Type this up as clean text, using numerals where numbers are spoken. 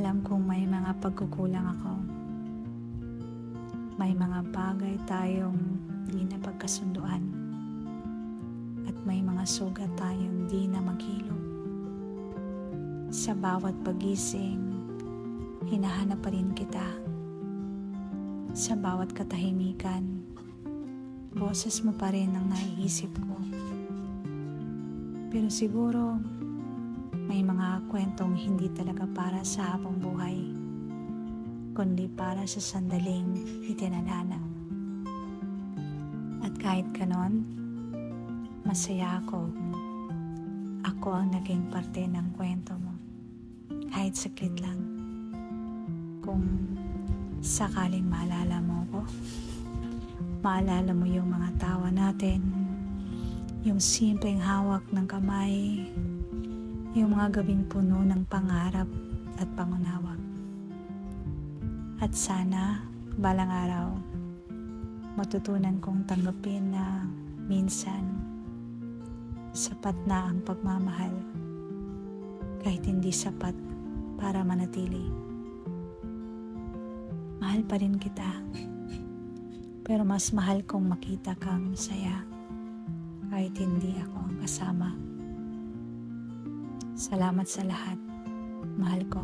Alam kong may mga pagkukulang ako. May mga bagay tayong di na pagkasunduan. At may mga sugat tayong di na maghilom. Sa bawat pagising, hinahanap pa rin kita. Sa bawat katahimikan, boses mo pa rin ang naiisip ko. Pero siguro, may mga kwentong hindi talaga para sa habang buhay, kundi para sa sandaling itinadhana. At kahit ganon, masaya ako. Ako ang naging parte ng kwento mo. Kahit saglit lang. Kung sakaling maalala mo ko, maalala mo yung mga tawa natin, yung simpleng hawak ng kamay, yung mga gabing puno ng pangarap at pangunawa. At sana, balang araw, matutunan kong tanggapin na minsan, sapat na ang pagmamahal, kahit hindi sapat para manatili. Mahal pa rin kita, pero mas mahal kong makita kang masaya, kahit hindi ako ang kasama. Salamat sa lahat. Mahal ko.